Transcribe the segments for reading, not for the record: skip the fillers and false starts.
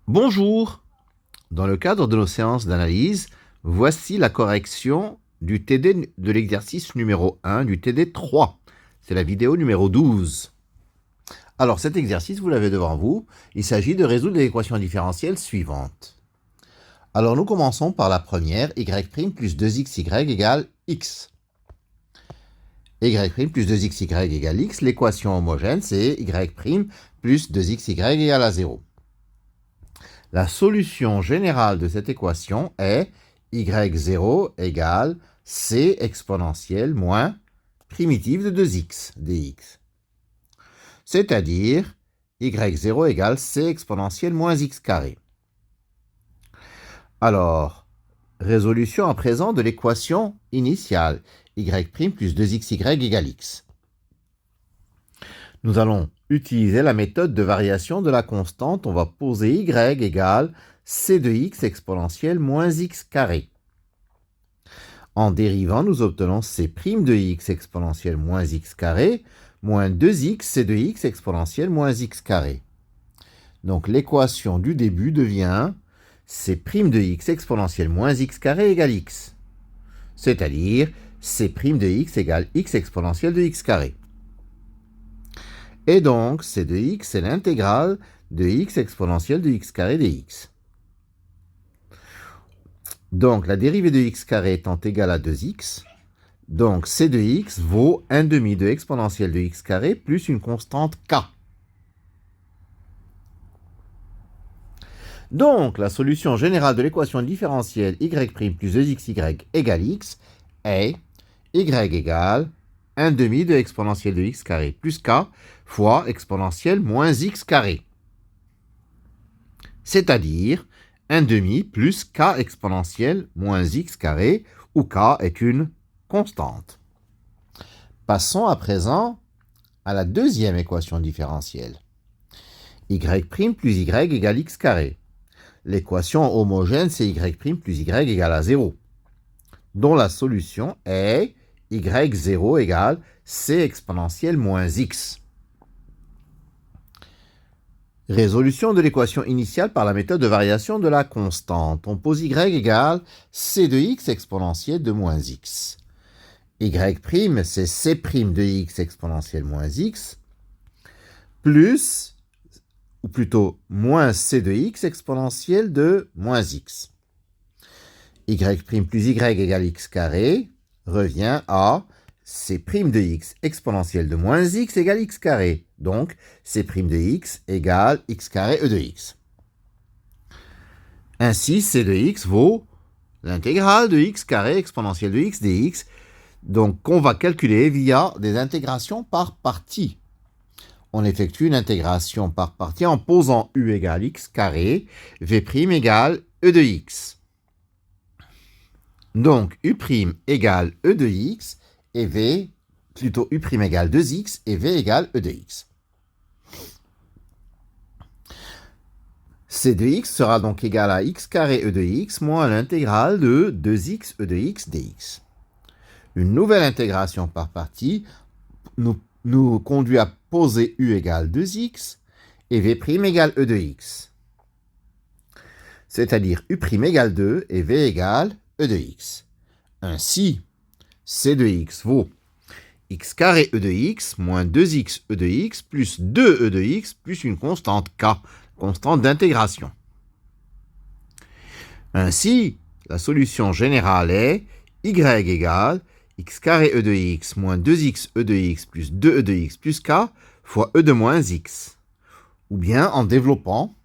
Bonjour. Dans le cadre de nos séances d'analyse, voici la correction du TD de l'exercice numéro 1 du TD 3. C'est la vidéo numéro 12. Alors cet exercice, vous l'avez devant vous. Il s'agit de résoudre l'équation différentielle suivante. Alors nous commençons par la première, y' plus 2xy égale x. Y' plus 2xy égale x, l'équation homogène c'est y' plus 2xy égale à 0. La solution générale de cette équation est y0 égale c exponentielle moins primitive de 2x dx. C'est-à-dire y0 égale c exponentielle moins x carré. Alors, résolution à présent de l'équation initiale, y' plus 2xy égale x. Nous allons utiliser la méthode de variation de la constante. On va poser y égale c de x exponentielle moins x carré. En dérivant, nous obtenons c' de x exponentielle moins x carré moins 2x c de x exponentielle moins x carré. Donc l'équation du début devient c' de x exponentielle moins x carré égale x. C'est-à-dire c' de x égale x exponentielle de x carré. Et donc, c de x, c'est l'intégrale de x exponentielle de x carré dx. Donc, la dérivée de x carré étant égale à 2x, donc c de x vaut 1/2 de exponentielle de x carré plus une constante k. Donc, la solution générale de l'équation différentielle y' plus 2xy égale x est y égale 1/2 de exponentielle de x carré plus k fois exponentielle moins x carré. C'est-à-dire 1/2 plus k exponentielle moins x carré, où k est une constante. Passons à présent à la deuxième équation différentielle. y' plus y égale x carré. L'équation homogène, c'est y' plus y égale à 0, dont la solution est y0 égale c exponentielle moins x. Résolution de l'équation initiale par la méthode de variation de la constante. On pose y égale c de x exponentielle de moins x. Y', c'est c' de x exponentielle moins x, plus, ou plutôt moins c de x exponentielle de moins x. Y' plus y égale x carré revient à c' de x exponentielle de moins x égale x carré. Donc, c' de x égale x carré e de x. Ainsi, c de x vaut l'intégrale de x carré exponentielle de x dx, donc qu'on va calculer via des intégrations par partie. On effectue une intégration par partie en posant u égale x carré, v' égale e de x. Donc, u' égale e de x et v, plutôt u' égale 2x et v égale e de x. c de x sera donc égal à x carré e de x moins l'intégrale de 2x e de x dx. Une nouvelle intégration par partie nous conduit à poser u égale 2x et v' égale e de x. C'est-à-dire u' égale 2 et v égale e de x. Ainsi, c de x vaut x carré e de x moins 2x e de x plus 2e de x plus une constante k, constante d'intégration. Ainsi, la solution générale est y égale x carré e de x moins 2x e de x plus 2e de x plus k fois e de moins x. Ou bien en développant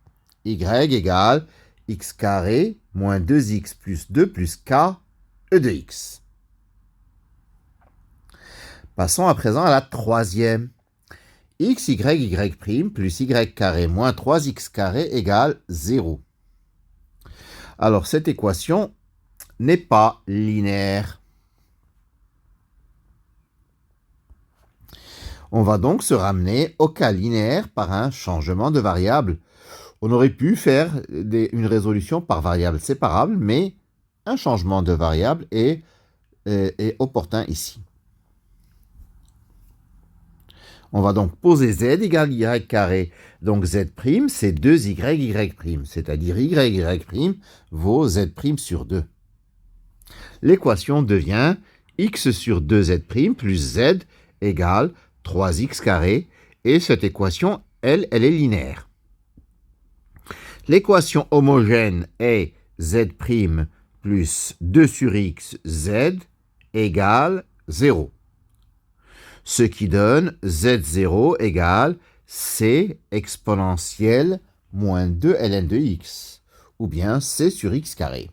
y égale x carré moins 2x plus 2 plus k e de x. Passons à présent à la troisième. X, y' plus y carré moins 3x carré égale 0. Alors, cette équation n'est pas linéaire. On va donc se ramener au cas linéaire par un changement de variable. On aurait pu faire une résolution par variable séparable, mais un changement de variable est opportun ici. On va donc poser z égale y carré. Donc z', c'est 2y, c'est-à-dire y' vaut z' sur 2. L'équation devient x sur 2z' plus z égale 3x carré, et cette équation, elle est linéaire. L'équation homogène est z' plus 2 sur x z égale 0. Ce qui donne z0 égale c exponentielle moins 2 ln de x, ou bien c sur x carré.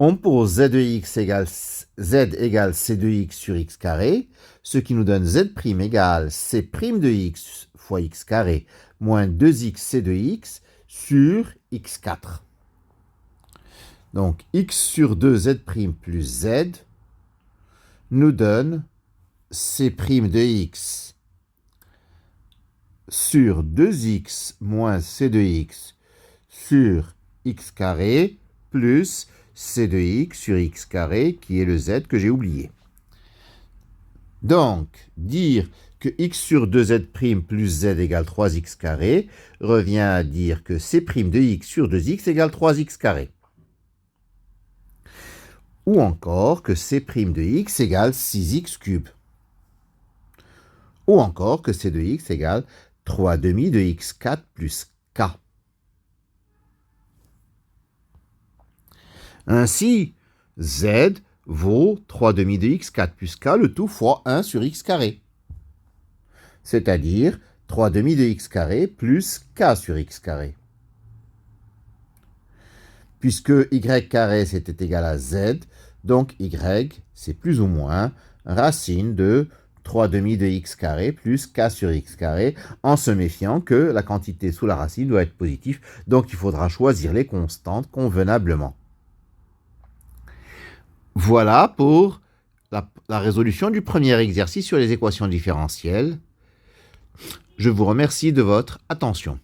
On pose z de x égale c de x sur x carré, ce qui nous donne z' égale c' de x fois x carré moins 2x c de x sur x4. Donc x sur 2z' plus z nous donne c' de x sur 2x moins c de x sur x carré plus c de x sur x carré, qui est le z que j'ai oublié. Donc, dire que x sur 2z' plus z égale 3x carré revient à dire que c' de x sur 2x égale 3x carré. Ou encore que c' de x égale 6x cube. Ou encore que c de x égale 3 demi de x4 plus k. Ainsi, z vaut 3 demi de x4 plus k, le tout fois 1 sur x carré. C'est-à-dire 3 demi de x carré plus k sur x carré. Puisque y carré c'était égal à z, donc y c'est plus ou moins racine de 3 demi de x carré plus k sur x carré, en se méfiant que la quantité sous la racine doit être positive, donc il faudra choisir les constantes convenablement. Voilà pour la résolution du premier exercice sur les équations différentielles. Je vous remercie de votre attention.